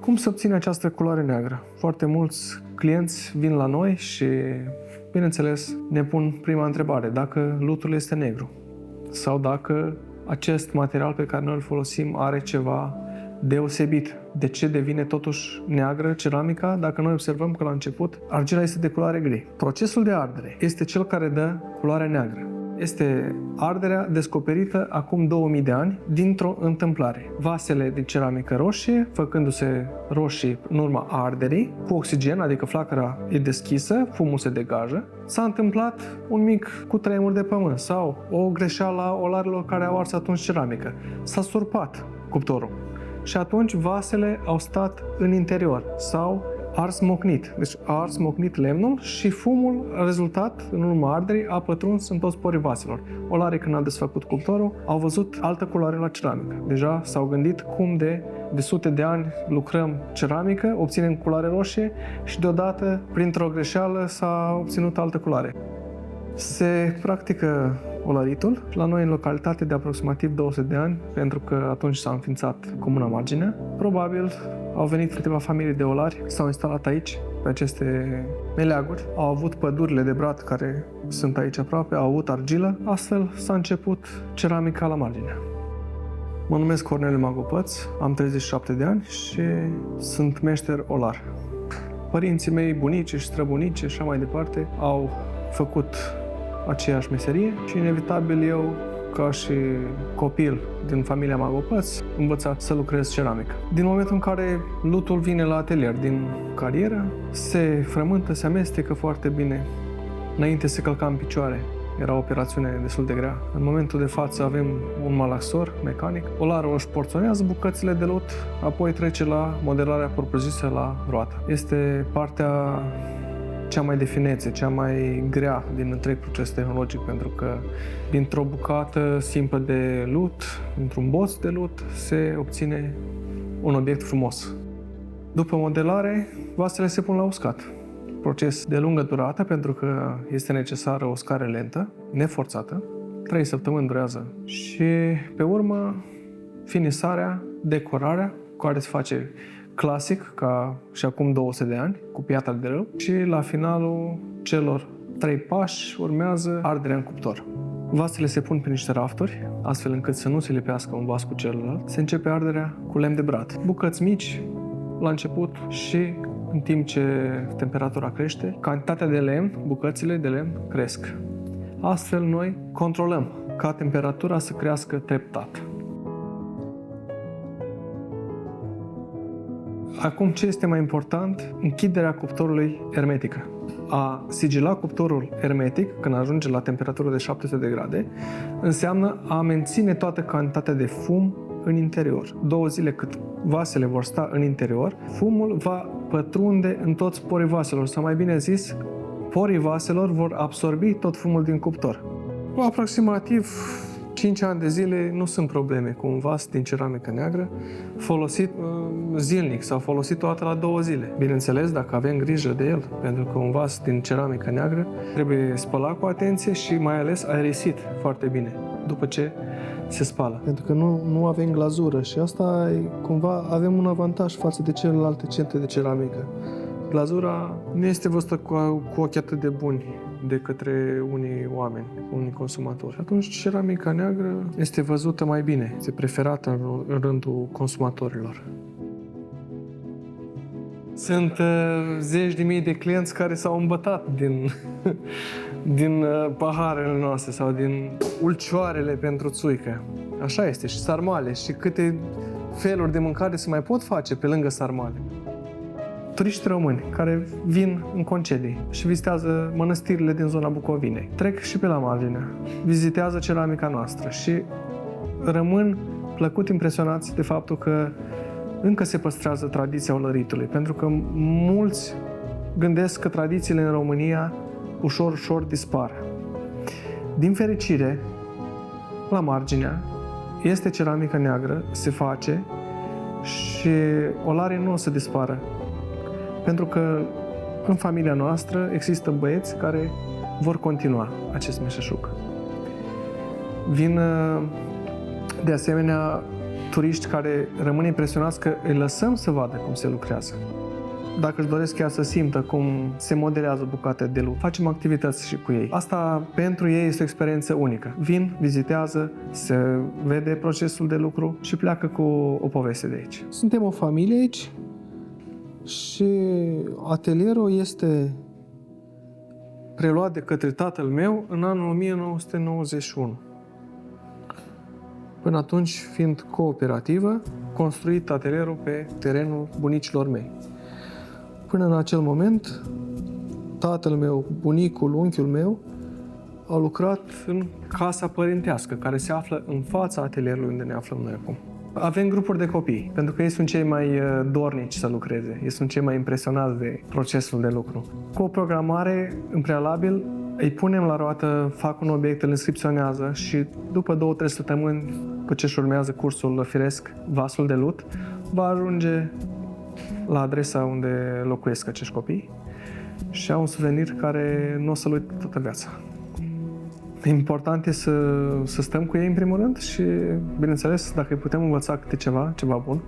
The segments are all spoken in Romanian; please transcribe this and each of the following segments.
Cum se obține această culoare neagră? Foarte mulți clienți vin la noi și, bineînțeles, ne pun prima întrebare, dacă lutul este negru sau dacă acest material pe care noi îl folosim are ceva deosebit. De ce devine totuși neagră ceramica dacă noi observăm că la început argila este de culoare gri? Procesul de ardere este cel care dă culoarea neagră. Este arderea descoperită acum 2000 de ani dintr-o întâmplare. Vasele de ceramică roșie, făcându-se roșii în urma arderii, cu oxigen, adică flacăra e deschisă, fumul se degajă, s-a întâmplat un mic cutremur de pământ sau o greșeală a olarilor care au ars atunci ceramică. S-a surpat cuptorul și atunci vasele au stat în interior sau ars mocnit. Deci a ars mocnit lemnul și fumul rezultat în urma arderii a pătruns în toți porii vaselor. Olarii, când au desfăcut cuptorul, au văzut altă culoare la ceramică. Deja s-au gândit cum de sute de ani lucrăm ceramică, obținem culoare roșie și deodată, printr-o greșeală, s-a obținut altă culoare. Se practică olaritul la noi în localitate de aproximativ 200 de ani, pentru că atunci s-a înființat Comuna Marginea. Probabil au venit câteva familii de olari, s-au instalat aici, pe aceste meleaguri. Au avut pădurile de brad care sunt aici aproape, au avut argilă. Astfel s-a început ceramica la Marginea. Mă numesc Corneliu Magopăț, am 37 de ani și sunt meșter olar. Părinții mei, bunici și străbunici și așa mai departe, au făcut aceeași meserie și inevitabil eu, ca și copil din familia Magopăț, învățat să lucrez ceramică. Din momentul în care lutul vine la atelier din carieră, se frământă, se amestecă foarte bine. Înainte se călca în picioare, era o operațiune destul de grea. În momentul de față avem un malaxor mecanic. Olarul își porționează bucățile de lut, apoi trece la modelarea propriu-zisă la roată. Este partea cea mai de finețe, cea mai grea din întreg proces tehnologic, pentru că dintr-o bucată simplă de lut, dintr-un boț de lut, se obține un obiect frumos. După modelare, vasele se pun la uscat. Proces de lungă durată, pentru că este necesară o uscare lentă, neforțată. 3 săptămâni durează. Și pe urmă, finisarea, decorarea, care se face clasic, ca și acum 200 de ani, cu piatra de râu. Și la finalul celor 3 pași urmează arderea în cuptor. Vasele se pun pe niște rafturi, astfel încât să nu se lipească un vas cu celălalt. Se începe arderea cu lemn de brad. Bucăți mici la început și în timp ce temperatura crește, cantitatea de lemn, bucățile de lemn cresc. Astfel noi controlăm ca temperatura să crească treptat. Acum, ce este mai important? Închiderea cuptorului ermetică. A sigila cuptorul ermetic, când ajunge la temperatură de 700 de grade, înseamnă a menține toată cantitatea de fum în interior. 2 zile cât vasele vor sta în interior, fumul va pătrunde în toți porii vaselor, sau mai bine zis, porii vaselor vor absorbi tot fumul din cuptor. Cu aproximativ 5 ani de zile nu sunt probleme cu un vas din ceramică neagră folosit zilnic sau folosit o dată la 2 zile. Bineînțeles, dacă avem grijă de el, pentru că un vas din ceramică neagră trebuie spălat cu atenție și mai ales aerisit foarte bine după ce se spală. Pentru că nu avem glazură și asta cumva avem un avantaj față de celelalte centre de ceramică. Glazura nu este văzută cu ochi atât de buni de către unii oameni, unii consumatori. Atunci ceramica neagră este văzută mai bine, este preferată în rândul consumatorilor. Sunt zeci de mii de clienți care s-au îmbătat din paharele noastre sau din ulcioarele pentru țuică. Așa este, și sarmale, și câte feluri de mâncare se mai pot face pe lângă sarmale. Turiști români care vin în concedii și vizitează mănăstirile din zona Bucovinei, trec și pe la Marginea, vizitează ceramica noastră și rămân plăcut impresionați de faptul că încă se păstrează tradiția olăritului, pentru că mulți gândesc că tradițiile în România ușor dispar. Din fericire, la Marginea este ceramică neagră, se face și olarii nu o să dispară. Pentru că în familia noastră există băieți care vor continua acest meșteșug. Vin de asemenea turiști care rămân impresionați că îi lăsăm să vadă cum se lucrează. Dacă își doresc chiar să simtă cum se modelează bucate de lucru, facem activități și cu ei. Asta pentru ei este o experiență unică. Vin, vizitează, se vede procesul de lucru și pleacă cu o poveste de aici. Suntem o familie aici și atelierul este preluat de către tatăl meu în anul 1991. Până atunci, fiind cooperativă, construit atelierul pe terenul bunicilor mei. Până în acel moment, tatăl meu, bunicul, unchiul meu, au lucrat în casa părintească, care se află în fața atelierului unde ne aflăm noi acum. Avem grupuri de copii, pentru că ei sunt cei mai dornici să lucreze, ei sunt cei mai impresionați de procesul de lucru. Cu o programare în prealabil, îi punem la roată, fac un obiect, îl inscripționează și după 2-3 săptămâni, după ce își urmează cursul firesc, vasul de lut, va ajunge la adresa unde locuiesc acești copii și au un suvenir care nu o să-l uit toată viața. Important e să stăm cu ei în primul rând și, bineînțeles, dacă îi putem învăța câte ceva bun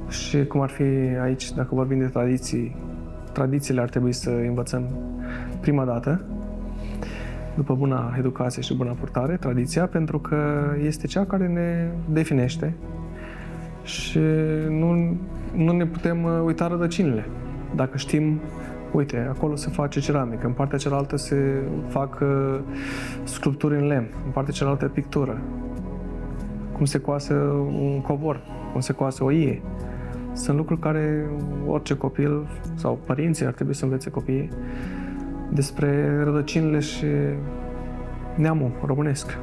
și cum ar fi aici, dacă vorbim de tradițiile ar trebui să învățăm prima dată, după buna educație și buna purtare, tradiția, pentru că este cea care ne definește și nu ne putem uita rădăcinile. Dacă știm, uite, acolo se face ceramică, în partea cealaltă se fac sculpturi în lemn, în partea cealaltă pictură, cum se coase un covor, cum se coase o ie. Sunt lucruri care orice copil sau părinții ar trebui să învețe copiii despre rădăcinile și neamul românesc.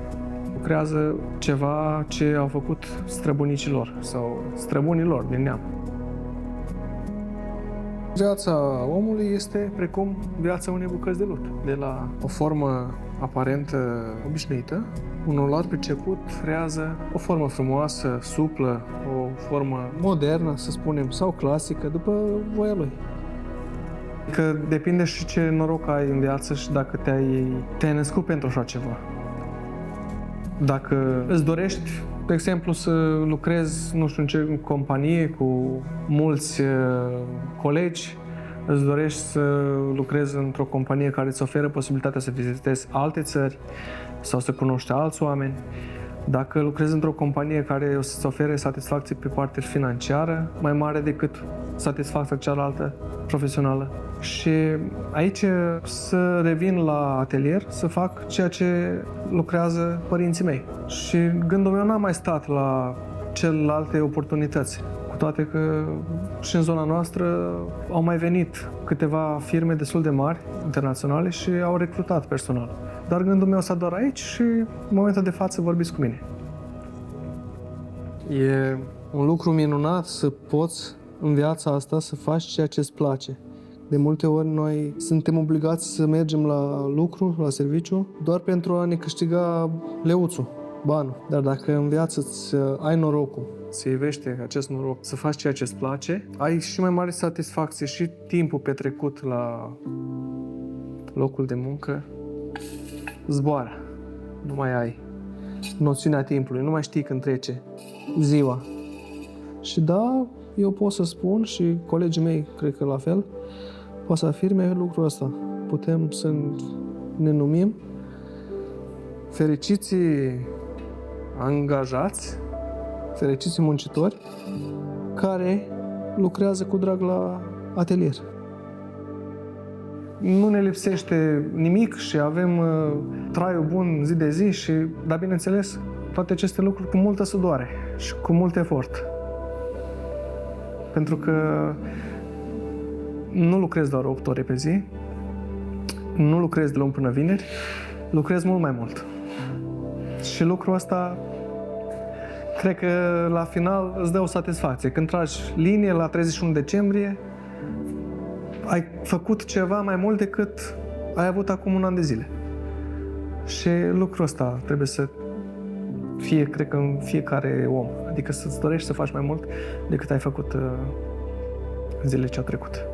Lucrează ceva ce au făcut străbunicilor sau străbunilor din neam. Viața omului este precum viața unei bucăți de lut. De la o formă aparentă obișnuită, un olar priceput creează o formă frumoasă, suplă, o formă modernă, să spunem, sau clasică, după voia lui. Că depinde și ce noroc ai în viață și dacă te-ai născut pentru așa ceva. Dacă îți dorești, de exemplu, să lucrezi, nu știu în ce companie, cu mulți colegi, îți dorești să lucrezi într-o companie care îți oferă posibilitatea să vizitezi alte țări sau să cunoști alți oameni, dacă lucrezi într-o companie care o să-ți ofere satisfacție pe partea financiară mai mare decât satisfacția cealaltă profesională. Și aici să revin la atelier, să fac ceea ce lucrează părinții mei. Și gândul meu n-a mai stat la celelalte oportunități, cu toate că și în zona noastră au mai venit câteva firme destul de mari, internaționale, și au recrutat personal. Dar gândul meu s-a doar aici și în momentul de față vorbiți cu mine. E un lucru minunat să poți în viața asta să faci ceea ce îți place. De multe ori noi suntem obligați să mergem la lucru, la serviciu, doar pentru a ne câștiga leuțul, banul. Dar dacă în viață ai norocul, să ivește acest noroc, să faci ceea ce îți place, ai și mai mare satisfacție și timpul petrecut la locul de muncă zboară. Nu mai ai noțiunea timpului, nu mai știi când trece ziua. Și da, eu pot să spun și colegii mei, cred că la fel, pot să afirme lucrul ăsta. Putem să ne numim fericiții angajați, fericiții muncitori, care lucrează cu drag la atelier. Nu ne lipsește nimic și avem traiul bun zi de zi, dar bineînțeles, toate aceste lucruri cu multă sudoare și cu mult efort. Pentru că nu lucrez doar 8 ore pe zi, nu lucrez de luni până vineri, lucrez mult mai mult. Și lucrul ăsta, cred că la final îți dă o satisfacție. Când tragi linie la 31 decembrie, ai făcut ceva mai mult decât ai avut acum un an de zile. Și lucrul ăsta trebuie să fie, cred că, în fiecare om. Adică să-ți dorești să faci mai mult decât ai făcut zilele ce au trecut.